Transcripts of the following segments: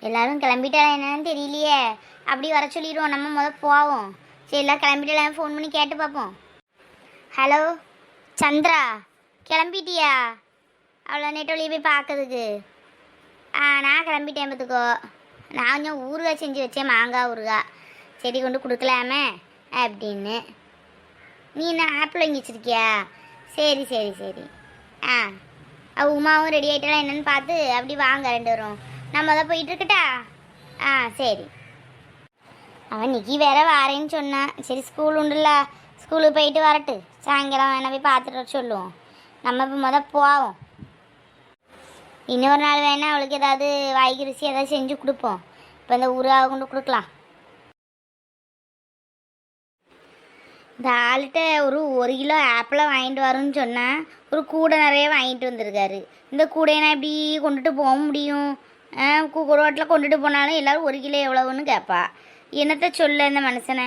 எல்லாரும் கிளம்பிட்டா என்னன்னு தெரியலையே. அப்படி வர சொல்லிடுவோம், நம்ம போவோம். சரி, எல்லாம் கிளம்பிட்டு ஃபோன் பண்ணி கேட்டு பார்ப்போம். ஹலோ சந்திரா, கிளம்பிட்டியா? அவ்வளோ நெட்டொலியை போய் பார்க்கறதுக்கு. நான் கிளம்பிட்டேன் பார்த்துக்கோ. நான் கொஞ்சம் ஊறுகாய் செஞ்சு வச்சேன், மாங்காய் ஊறுகாய். செடி கொண்டு கொடுக்கலாமே அப்படின்னு. நீ என்ன ஆப்பிள் வாங்கி வச்சிருக்கியா? சரி சரி சரி. உமாவும் ரெடி ஆகிட்டாலாம் என்னன்னு பார்த்து அப்படி வாங்க 2 பேரும். நம்ம தான் போயிட்டு இருக்கட்டா? சரி. அவன் நிக்கி வேற வாரேன்னு சொன்னான். சரி, ஸ்கூல் உண்டுல்ல, ஸ்கூலுக்கு போயிட்டு வரட்டு. சாயங்காலம் வேணா போய் பார்த்துட்டு வர சொல்லுவோம். நம்ம இப்போ போவோம். இன்னொரு நாள் வேணா அவளுக்கு ஏதாவது வாய்க்கு ருசி ஏதாவது செஞ்சு கொடுப்போம். இப்போ இந்த ஊராக கொண்டு கொடுக்கலாம். இந்த ஆள்கிட்ட ஒரு கிலோ ஆப்பிளை வாங்கிட்டு வரும்னு சொன்னால் ஒரு கூடை நிறைய வாங்கிட்டு வந்திருக்காரு. இந்த கூடையை நான் எப்படி கொண்டுட்டு போக முடியும்? ரோட்டில் கொண்டுட்டு போனாலும் எல்லோரும் 1 கிலோ எவ்வளோன்னு கேட்பா. என்னத்தை சொல்ல இந்த மனுஷனை?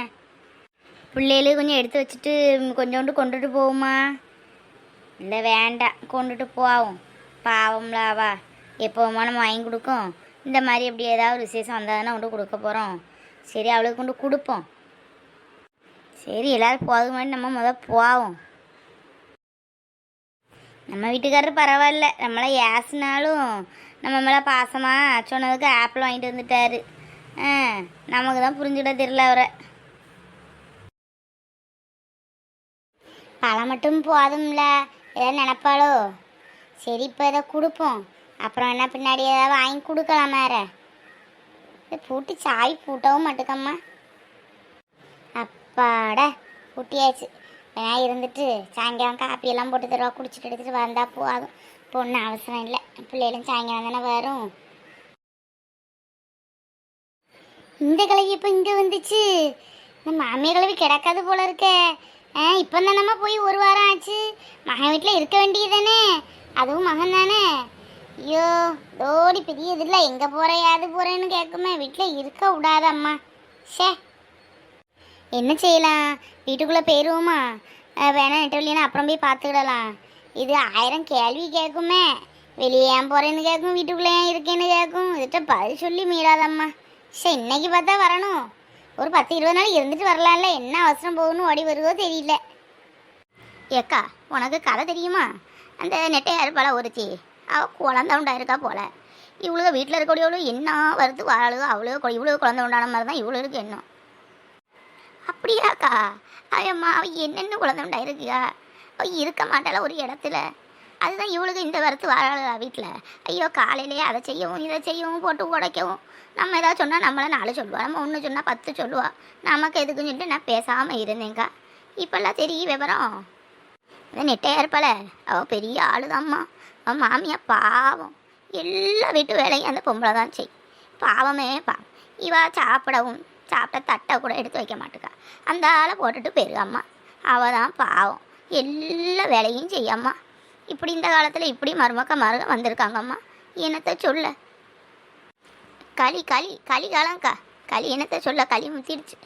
பிள்ளைகளுக்கு கொஞ்சம் எடுத்து வச்சுட்டு கொஞ்சோண்டு கொண்டுட்டு போகுமா? இல்லை, வேண்டாம், கொண்டுட்டு போவோம். பாவம்லாவா, எப்போவுமா நம்ம வாங்கி கொடுக்கும். இந்த மாதிரி எப்படி ஏதாவது விசேஷம் வந்தால் கொண்டு கொடுக்க போகிறோம். சரி, அவளுக்கு கொண்டு கொடுப்போம். சரி, எல்லோரும் போதும் மாதிரி நம்ம போவோம். நம்ம வீட்டுக்காரர் பரவாயில்ல, நம்மளை ஏசினாலும் நம்ம மேலே பாசமாக சொன்னதுக்கு ஆப்பிள் வாங்கிட்டு வந்துட்டாரு. நமக்கு தான் புரிஞ்சுட தெரியல அவரை. பழம் மட்டும் போதும்ல, ஏதாவது நினப்பாளோ? சரி, இப்போ இதை கொடுப்போம். அப்புறம் என்ன பின்னாடி ஏதாவது வாங்கி கொடுக்கலாம். வேற பூட்டி சாய் பூட்டவும் மாட்டுக்கம்மா. அப்பாட, பூட்டியாச்சு. நான் இருந்துட்டு சாயங்காலம் காப்பியெல்லாம் போட்டு தருவா, குடிச்சிட்டு எடுத்துகிட்டு வந்தால் போதும். பொண்ணு அவசரம் இல்லை, பிள்ளைகளும் சாயங்காலம் தானே வரும். இந்த கிளவி இப்போ இங்கே வந்துச்சு. இந்த மாமிய கிளவி கிடக்காது போல இருக்கே. இப்போ தானம்மா போய் 1 வாரம் ஆச்சு. மகன் வீட்டில் இருக்க வேண்டியது தானே, அதுவும் மகன் தானே. ஐயோ, தோடி பெரிய இதில் எங்கே போகிறேன் யாது போகிறேன்னு கேட்குமே. வீட்டில் இருக்க விடாதம்மா. என்ன செய்யலாம்? வீட்டுக்குள்ளே போயிடுவோமா? வேணா நெட்டவழினா அப்புறம் போய் பார்த்துக்கிடலாம். இது 1000 கேள்வி கேட்குமே. வெளியே ஏன் போகிறேன்னு கேட்கும், வீட்டுக்குள்ளே ஏன் இருக்கேன்னு கேட்கும். இதுகிட்ட பதில் சொல்லி மீறாதம்மா. இன்னைக்கு பார்த்தா வரணும். ஒரு 10-20 நாள் இருந்துட்டு வரலாம்ல. என்ன அவசரம் போகணும்னு ஓடி வருதோ தெரியல. ஏக்கா, உனக்கு கதை தெரியுமா? அந்த நெட்டையார் பல ஒருத்தி, அவள் குழந்தை உண்டாயிருக்கா போல. இவ்வளோ வீட்டில் இருக்கக்கூடியவளோ என்ன வருது வாழுதோ அவ்வளோ இவ்வளோ குழந்தை உண்டான மாதிரி தான் இவ்வளோருக்கு எண்ணம். அப்படியாக்கா? அவம்மா, அவள் என்னென்ன குழந்தை உண்டாயிருக்கியா? அவள் இருக்க மாட்டாள ஒரு இடத்துல. அதுதான் இவளுக்கு இந்த வரத்து வாழா வீட்டில். ஐயோ, காலையிலேயே அதை செய்யவும் இதை செய்யவும் போட்டு உடைக்கவும். நம்ம ஏதாவது சொன்னால் நம்மளை 4 சொல்லுவா, நம்ம 1 சொன்னால் 10 சொல்லுவா. நமக்கு எதுக்குன்னு சொல்லிட்டு நான் பேசாமல் இருந்தேங்க்கா. இப்போல்லாம் தெரிய விவரம். இந்த நெட்டையாக இருப்பாள, அவள் பெரிய ஆளுதாம்மா. அவன் மாமியா பாவம். எல்லா வீட்டு வேலையும் அந்த பொம்பளை தான் செய். பாவமே பாவம். இவா சாப்பிடவும் சாப்பிட்ட தட்டை கூட எடுத்து வைக்க மாட்டுக்கா. அந்த ஆளை போட்டுட்டு போயிருக்காம்மா. அவள் தான் பாவம், எல்லா வேலையும் செய்யாம்மா. இப்படி இந்த காலத்தில் இப்படி மருமக வந்திருக்காங்கம்மா. என்னத்தை சொல்ல? களி களி களி காலம்க்கா. களி என்னத்தை சொல்ல? களி முத்திடுச்சு.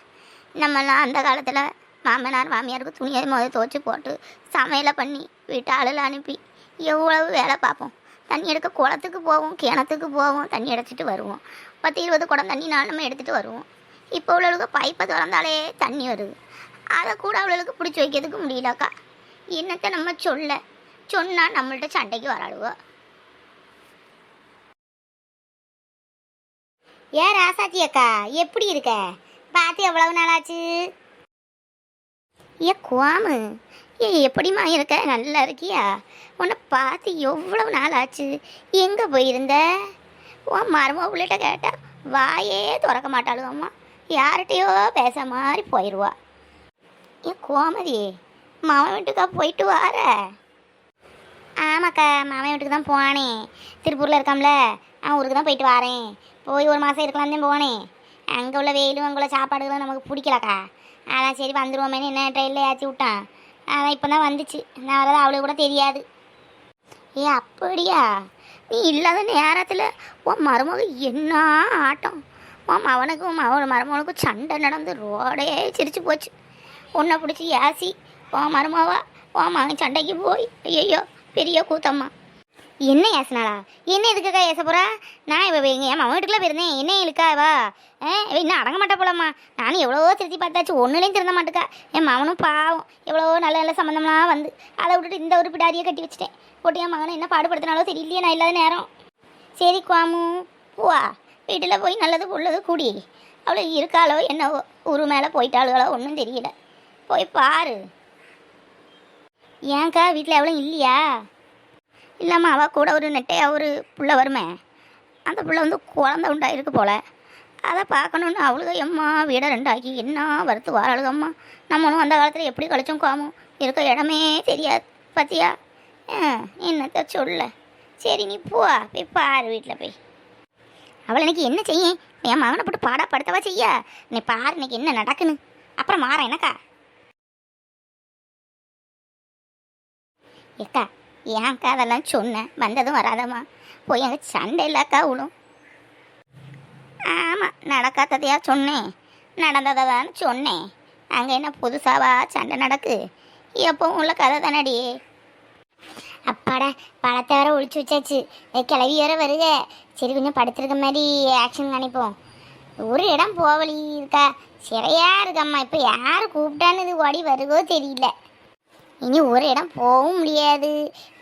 நம்மலாம் அந்த காலத்தில் மாமனார் மாமியாருக்கு துணியை துவச்சி போட்டு சமையலை பண்ணி வீட்டு ஆளில் அனுப்பி எவ்வளவு வேலை பார்ப்போம். தண்ணி எடுக்க குளத்துக்கு போவோம், கிணத்துக்கு போவோம், தண்ணி அடைச்சிட்டு வருவோம். 10-20 குடம் தண்ணி நம்ம எடுத்துகிட்டு வருவோம். இப்போ உள்ளவளுக்கு பைப்பை திறந்தாலே தண்ணி வருது. அதை கூட அவளுக்கு பிடிச்சி வைக்கிறதுக்கு முடியலக்கா. என்னத்தை நம்ம சொல்ல? சொன்னால் நம்மள்ட்ட சண்டைக்கு வராடுவோம். ஏன் ராசாச்சி அக்கா, எப்படி இருக்க? பார்த்து எவ்வளவு நாளாச்சு? குவாமு, எப்படிமா இருக்க? நல்லா இருக்கியா? உன்னை பார்த்து எவ்வளவு நாள் ஆச்சு. எங்கே போயிருந்த? உன் மருமகிட்ட கேட்டால் வாயே திறக்க மாட்டாளும். அம்மா யார்கிட்டையோ பேச மாதிரி போயிடுவா. கோமதி, மாமன் வீட்டுக்கா போயிட்டு வார? ஆமாக்கா, மாமன் வீட்டுக்கு தான் போனேன். திருப்பூரில் இருக்காம்ல, அவன் ஊருக்கு தான் போயிட்டு வரேன். போய் 1 மாதம் இருக்கலான்னு தான் போனேன். அங்கே உள்ள வெயிலும் அங்கே உள்ள சாப்பாடுகளும் நமக்கு பிடிக்கலக்கா. அதான் சரி வந்துடுவோமேனு என்ன ட்ரெயினில் ஏற்றி விட்டான். அதான் இப்போ தான் வந்துச்சு. நான் வரதான் அவளுக்கு கூட தெரியாது. அப்படியா? நீ இல்லாத நேரத்தில் உன் மருமக என்ன ஆட்டம்! உன் மவனுக்கும் மருமகனுக்கும் சண்டை நடந்து ரோடே சிரிச்சு போச்சு. உன்னை பிடிச்சி ஏசி உன் மருமவா உன் மகன் சண்டைக்கு போய் ஐயோ பெரிய கூத்தம்மா. என்ன ஏசினாளா? என்ன எதுக்குக்கா ஏச போகிறா? நான் இப்போ என் மகன் வீட்டுக்குலாம் போயிருந்தேன். என்ன இழுக்காவா? இன்னும் அடங்க மாட்டா போலம்மா. நானும் எவ்வளவோ திருத்தி பார்த்தாச்சு, ஒன்றுலேயும் திருந்த மாட்டேக்கா. என் மகனும் பாவம் எவ்வளவோ நல்ல நல்ல சம்மந்தம்லாம் வந்து அதை விட்டுட்டு இந்த ஒரு பிடாரியை கட்டி வச்சுட்டேன். போட்டு என் மகனை என்ன பாடுபடுத்தினாலோ தெரியலையே, நான் இல்லாத நேரம். சரி குவாமு, பூவா வீட்டில் போய் நல்லது உள்ளது கூடி அவ்வளோ இருக்காளோ என்னவோ, ஊரு மேலே போயிட்டாளுகளோ ஒன்றும் தெரியல. போய் பாரு. ஏன்க்கா வீட்டில் எவ்வளோ இல்லையா? இல்லாமல் அவள் கூட ஒரு நெட்டையா ஒரு புள்ள வருமே, அந்த புள்ள வந்து குழந்தை உண்டாயிருக்கு போல். அதை பார்க்கணுன்னு அவளுக எம்மா வீடை ரெண்டாக்கி என்ன வறுத்து வாராளுகம்மா. நம்மளும் அந்த காலத்தில் எப்படி கழிச்சோம் காமும், இருக்க இடமே தெரியாது பார்த்தியா. என்னத்த சொல்ல. சரி நீ போவா, போய் பாரு வீட்டில் போய். அவள் எனக்கு என்ன செய்ய, என் மகனை போட்டு பாடா படுத்தவா செய்ய. நீ பாரு இன்னைக்கு என்ன நடக்குன்னு, அப்புறம் மாற எனக்கா. ஏக்கா ஏன்க்கா அதெல்லாம் சொன்னேன், வந்ததும் வராதம்மா. போய் அங்கே சண்டை இல்லைக்கா விழும். ஆமாம், நடக்காததையா சொன்னேன், நடந்ததை தான் சொன்னேன். அங்கே என்ன புதுசாவா சண்டை நடக்கு? எப்பவும் உள்ள கதை தானடி. அப்பாடா, பழத்தை வேற ஒழிச்சு வச்சாச்சு, கிளவி வேற வருக. சரி கொஞ்சம் படுத்துருக்க மாதிரி ஆக்ஷன் காணிப்போம். ஒரு இடம் போவலி இருக்கா, சிறையா இருக்கம்மா. இப்போ யார் கூப்பிட்டான்னு இது ஓடி வருகோ தெரியல. இனி ஒரு இடம் போகவும் முடியாது,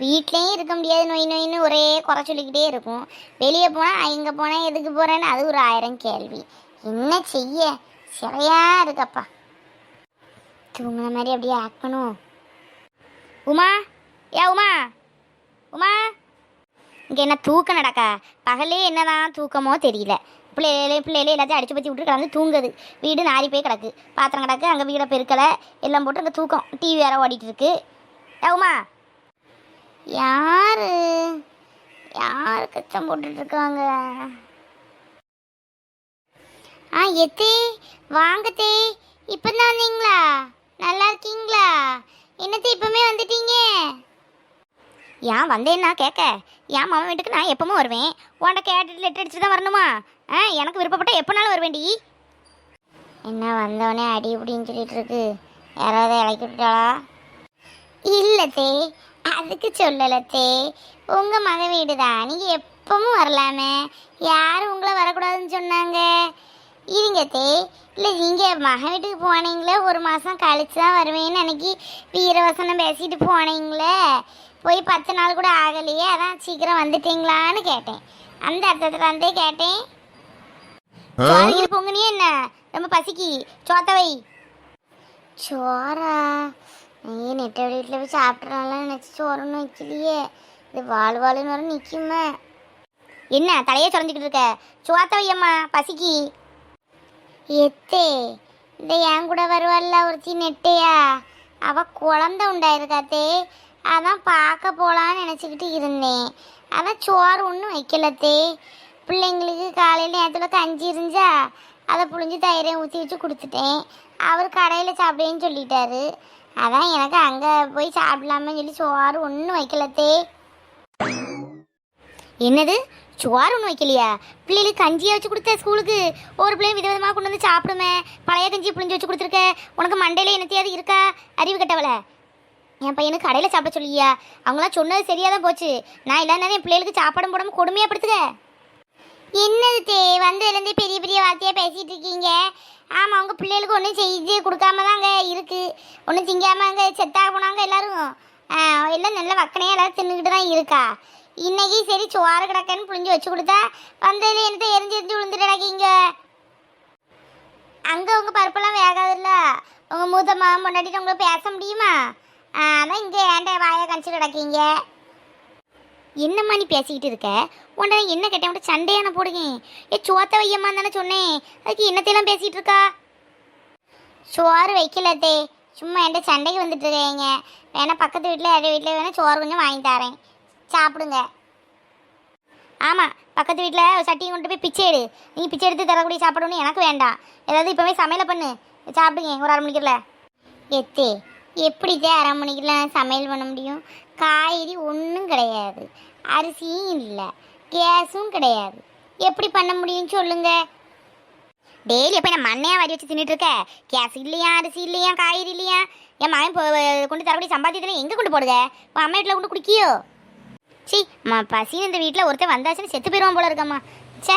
வீட்லேயும் இருக்க முடியாது. நொய் நொயின்னு ஒரே குறை சொல்லிக்கிட்டே இருக்கும். வெளியே போனால் இங்கே போனால் எதுக்கு போகிறேன்னு அது ஒரு 1000 கேள்வி. என்ன செய்ய, சிறையா இருக்கப்பா. தூங்குன மாதிரி அப்படியே ஆக்ட் பண்ணுவோம். உமா, உமா, உமா, இங்கே என்ன தூக்கம் நடக்கா? பகலே என்னதான் தூக்கமோ தெரியல. பிள்ளைகளே எல்லாத்தையும் அடிச்சு பற்றி விட்டு கிடந்து தூங்குது. வீடு நாரி போய் கிடக்கு, பாத்திரம் கிடக்கு, அங்கே வீடை பெருக்கலை எல்லாம் போட்டு அங்கே தூக்கம். டிவி வேற ஓடிட்டு இருக்கு. உமா, யாரு யாரு கச்சம் போட்டுட்ருக்காங்க? எத்தே வாங்கத்தே, இப்போ தான் வந்தீங்களா? நல்லா இருக்கீங்களா? என்னத்தே இப்போமே வந்துட்டீங்க? ஏன் வந்தேன்னா கேட்க, என் மாமன் வீட்டுக்கு நான் எப்பவும் வருவேன். உன்கிட்ட கேட்டுட்டு லெட்டர் அடிச்சுட்டு தான் வரணுமா? எனக்கு விருப்பப்பட்ட எப்போனாலும் வருவேண்டி. என்ன வந்தவனே அடி இப்படின்னு சொல்லிட்டு இருக்கு, யாராவது இறக்கி விட்டாளா? இல்லத்தே, அதுக்கு சொல்லலத்தே. உங்கள் மக வீடு தான், நீங்கள் எப்பவும் வரலாமே. யாரும் உங்களை வரக்கூடாதுன்னு சொன்னாங்க? இருங்கத்தே. இல்லை, நீங்கள் மக வீட்டுக்கு போனீங்களே, ஒரு மாதம் கழிச்சு தான் வருவேன்னு அன்னைக்கு வீரவசனம் பேசிட்டு போனீங்களே, போய் 10 நாள் கூட ஆகலையே, அதான் சீக்கிரம் வந்துட்டீங்களான்னு கேட்டேன். அந்த அர்த்தத்தில் வந்தே கேட்டேன். பொங்கனே என்ன ரொம்ப பசிக்கு, சோத்தவை. சோறா? நீ நெட்ட வீட்டில் போய் சாப்பிட்றாலாம் நினச்சி சோறுன்னு வைக்கலையே, இது வாழ்வாளுன்னு வர நிற்குமே. என்ன தலையே சொரஞ்சிக்கிட்டு இருக்க? சோத்தவை அம்மா, பசிக்கு. எத்தே, இந்த என் கூட வருவாள்ல ஒருத்தி நெட்டையா, அவள் குழந்தை உண்டாயிருக்காத்தே, அதான் பார்க்க போகலான்னு நினச்சிக்கிட்டு இருந்தேன். அதான் சோறு ஒன்றும் வைக்கலத்தே. பிள்ளைங்களுக்கு காலையில் நேரத்தில் கஞ்சி இருந்துச்சா, அதை புழிஞ்சு தயிரையும் ஊற்றி வச்சு கொடுத்துட்டேன். அவர் கடையில் சாப்பிடேன்னு சொல்லிட்டாரு. அதான் எனக்கு அங்கே போய் சாப்பிடலாமே சொல்லி சோறு ஒன்றும் வைக்கலத்தே. என்னது, சோறு ஒன்றும் வைக்கலையா? பிள்ளைகளுக்கு கஞ்சியை வச்சு கொடுத்த ஸ்கூலுக்கு? ஒரு பிள்ளையும் விதவிதமாக கொண்டு வந்து சாப்பிடுமே, பழைய கஞ்சி புழிஞ்சு வச்சு கொடுத்துருக்க. உனக்கு மண்டையில் என்னத்தையாவது இருக்கா? அறிவு கட்டவளை. என் பையனுக்கு கடையில் சாப்பிட சொல்லியா? அவங்களாம் சொன்னது சரியாக தான் போச்சு. நான் இல்லைன்னா என் பிள்ளைகளுக்கு சாப்பாடும் போடாமல் கொடுமையாக படுத்துக்க. என்னது தே, வந்ததுலேருந்தே பெரிய பெரிய வார்த்தையாக பேசிகிட்டு இருக்கீங்க. ஆமாம், அவங்க பிள்ளைகளுக்கு ஒன்றும் செய்து கொடுக்காம தான் அங்கே இருக்குது. ஒன்றும் திங்காமல் அங்கே செத்தாக போனாங்க எல்லோரும். எல்லாம் நல்ல வக்கனையாக எல்லோரும் தின்னுக்கிட்டு தான் இருக்கா. இன்னைக்கு சரி சோறு கிடக்கன்னு புழிஞ்சு வச்சு கொடுத்தா, வந்ததில் என்னத்தை எரிஞ்சு விழுந்துட்டு கிடக்கீங்க. அங்கே உங்கள் பருப்பெல்லாம் வேகாதுல்ல, உங்கள் மூத்த மகன் பொண்டாட்டிட்டு உங்களுக்கு பேச முடியுமா? அதான் இங்கே ஏன்ட வாயை கணிச்சு கிடக்கீங்க. என்னம்மா நீ பேசிக்கிட்டு இருக்க? உன்ட என்ன கேட்டேன், உன்ட்ட சண்டையான போடுங்க. சோத்த வையம்மா தானே சொன்னேன், அதுக்கு என்னத்தையெல்லாம் பேசிகிட்டு இருக்கா? சோறு வைக்கலத்தே, சும்மா என்கிட்ட சண்டைக்கு வந்துட்டு இருக்கீங்க. வேணா பக்கத்து வீட்டில் யார் வீட்டில் வேணால் சோறு கொஞ்சம் வாங்கி தரேன், சாப்பிடுங்க. ஆமாம், பக்கத்து வீட்டில் சட்டியை கொண்டு போய் பிச்சை எடு. நீ பிச்சை எடுத்து தரக்கூடிய சாப்பிடணும்னு எனக்கு வேண்டாம். ஏதாவது இப்போவே சமையலை பண்ணு, சாப்பிடுங்க ஒரு 1/2 மணிக்குள்ள. எத்தே, எப்படித்தே 1/2 மணிக்கெலாம் சமையல் பண்ண முடியும்? காய்கறி ஒன்றும் கிடையாது, அரிசியும் இல்லை, கேஸும் கிடையாது. எப்படி பண்ண முடியும்னு சொல்லுங்க. டெய்லி எப்போ நான் மண்ணையாக வாரி வச்சு தின்னுட்டு இருக்க? கேஸ் இல்லையா, அரிசி இல்லையா, காய்கறி இல்லையா? என் மகன் கொண்டு தரக்கூடிய சம்பாத்தியத்தில் எங்கே கொண்டு போடுங்க? உன் அம்மா வீட்டில் கொண்டு குடிக்கியோ? சி பசின்னு இந்த வீட்டில் ஒருத்தன் வந்தாச்சுன்னு செத்து போயிடுவான் போல இருக்கம்மா. சே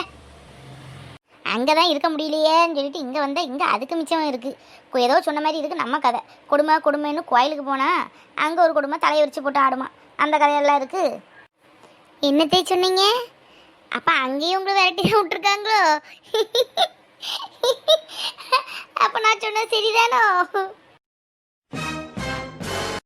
அங்கே தான் இருக்க முடியலையேன்னு சொல்லிட்டு இங்கே வந்தால் இங்கே அதுக்கு மிச்சம் இருக்குது. ஏதோ சொன்ன மாதிரி இருக்குது நம்ம கதை. கொடுமைன்னு கோயிலுக்கு போனால் அங்கே ஒரு கொடுமை தலையை விரிச்சு போட்டு ஆடுமா, அந்த கதையெல்லாம் இருக்குது. என்னத்தை சொன்னீங்க? அப்போ அங்கேயும் உங்களை விரட்டி விட்டுருக்காங்களோ? அப்போ நான் சொன்ன சரிதானோ?